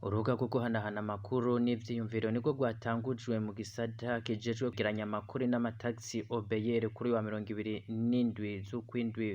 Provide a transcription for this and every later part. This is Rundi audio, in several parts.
Urubuga rwo guhanahana amakuru n'ivyiyumviro nirwo rwatangujwe mu gisata kijejwe kugiranya amakuru n'amatagisi OBR kuri wa 27 z'ukwindwi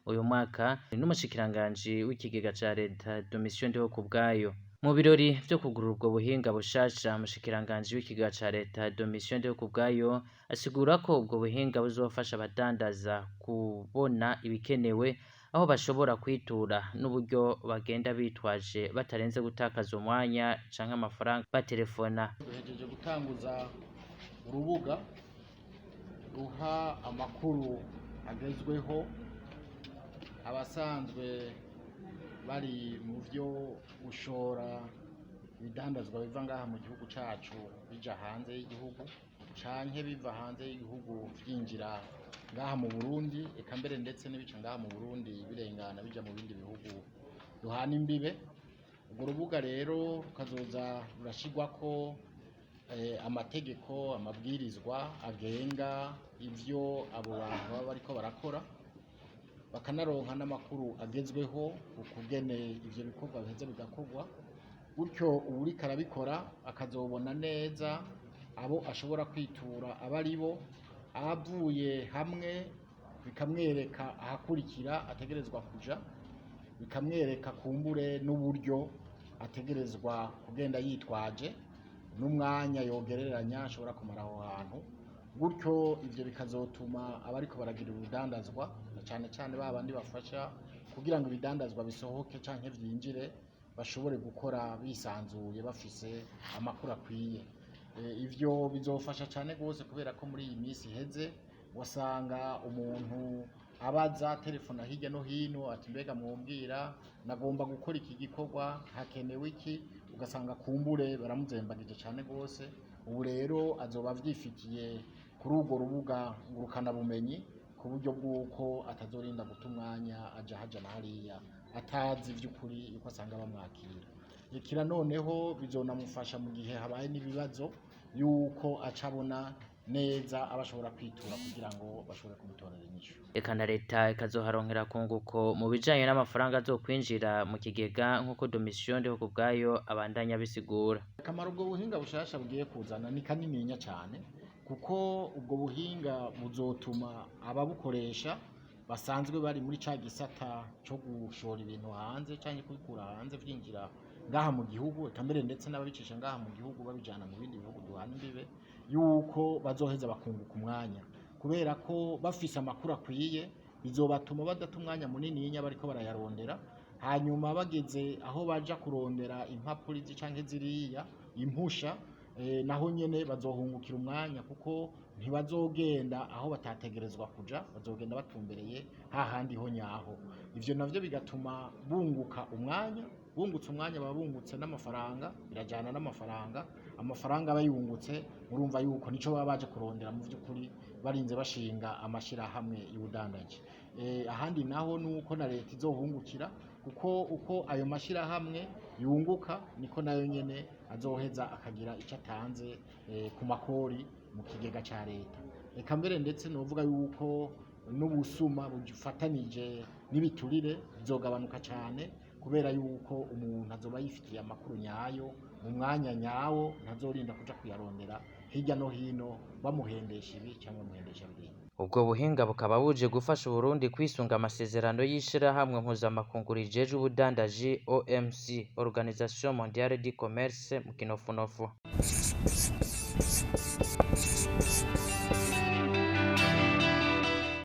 uyu mwaka n'umushikiranganji w'ikigega ca leta Domitien Ndihokubwayo. Mu birori vyo kugurura ubwo buhinga bushasha, umushikiranganji w'ikigega ca leta Domitien Ndihokubwayo asigura ko ubwo buhinga buzofasha abadandaza kubona ibikenewe aho bashobora kwitura n'uburyo bagenda bitwaje batarenze gutakaza umwanya canke amafaranga baterefona. Duhejeje gutanguza urubuga ruha amakuru agezweho abasanzwe bari mu vyo gushora ibidandazwa biva ngaha mu gihugu cacu bija hanze y'igihugu canke biva hanze y'igihugu vyinjira ngaha mu Burundi, eka mbere ndetse n'ibica ngaha mu Burundi birengana bija mu bindi bihugu duhana imbibe. Urwo rubuga rero rukazoza rurashirwako amategeko, amabwirizwa agenga ivyo abo bantu baba bariko barakora, bakanaronka n'amakuru agezweho ukugene ivyo bikorwa biheze bigakorwa, gutyo uwuriko arabikora akazobona neza abo ashobora kwitura abaribo, avuye hamwe bikamwereka ahakurikira ategerezwa kuja, bikamwereka kumbure n'uburyo ategerezwa kugenda yitwaje n'umwanya yogereranya ashobora kumara aho hantu. Gutyo ivyo bikazotuma abariko baragira urudandazwa cyane cyane babandi bafasha kugira ngo ibidandazwa bisohoke canke vyinjire bashobore gukora bisanzuye bafise amakuru akwiye. Ivyo bizofasha cyane gose kubera ko muri iyi minsi iheze wasanga umuntu abaza telefona hirya no hino ati mbega mwumbwira nagomba gukora iki gikorwa hakenewe iki, ugasanga kumbure baramuzembagije cyane gose. Ubu rero azoba avyifitiye kuri urwo rubuga ngurukana bumenyi ku buryo bw'uko atazorinda guta umwanya aja haja na hariya atazi vy'ukuri yuko asanga bamwakira. Ikira noneho bizonamufasha mu gihe habaye n'ibibazo yuko acabona neza abashobora kwitura kugira ngo bashobore kumutorera inyishu. Eka na leta ikazoharonkera kunguko mu bijanye n'amafaranga azokwinjira mu kigega nk'uko Domitien Ndihokubwayo abandanya bisigura. Akamaro ubwo buhinga bushasha bugiye kuzana ni kanininya cyane, kuko ubwo buhinga buzotuma ababukoresha basanzwe bari muri ca gisata cyo gushora ibintu hanze canke kubikura hanze vyinjira ngaha mu gihugu, eka mbere ndetse n'ababicisha ngaha mu gihugu babijana mu bindi bihugu duhana imbibe, yuko bazoheza bakunguka umwanya, kubera ko bafise amakuru akwiye bizobatuma badata umwanya munini bariko barayarondera, hanyuma bageze aho baja kurondera impapuro izi canke ziriya impusha, naho nyene bazohungukira umwanya kuko ntibazogenda aho batategerezwa kuja, bazogenda batumbereye hahandi ho nyaho. Ivyo navyo bigatuma bunguka umwanya, bungutse umwanya babungutse n'amafaranga, birajana n'amafaranga, amafaranga bayungutse murumva yuko nico baba baje kurondera mu vy'ukuri barinze bashinga amashirahamwe y'ubudandaji. Ahandi naho nuko na leta izohungukira kuko uko ayo mashirahamwe yunguka niko nayo nyene azoheza akagira ico atanze ku makori mu kigega ca leta. Eka mbere ndetse novuga yuko n'ubusuma bufatanije n'ibiturire bizogabanuka cane, kubera yuko umuntu azoba yifitiye amakuru nyayo mu mwanya nyawo, ntazorinda kuja kuyarondera hirya no hino bamuhendesha ibi cyangwa bamuhendesha biriya. Ubwo buhinga bukaba buje gufasha Uburundi kwisunga amasezerano y'ishirahamwe mpuzamakungu rijejwe ubudandaji OMC, Organisation Mondiale du Commerce mu kinofunofu.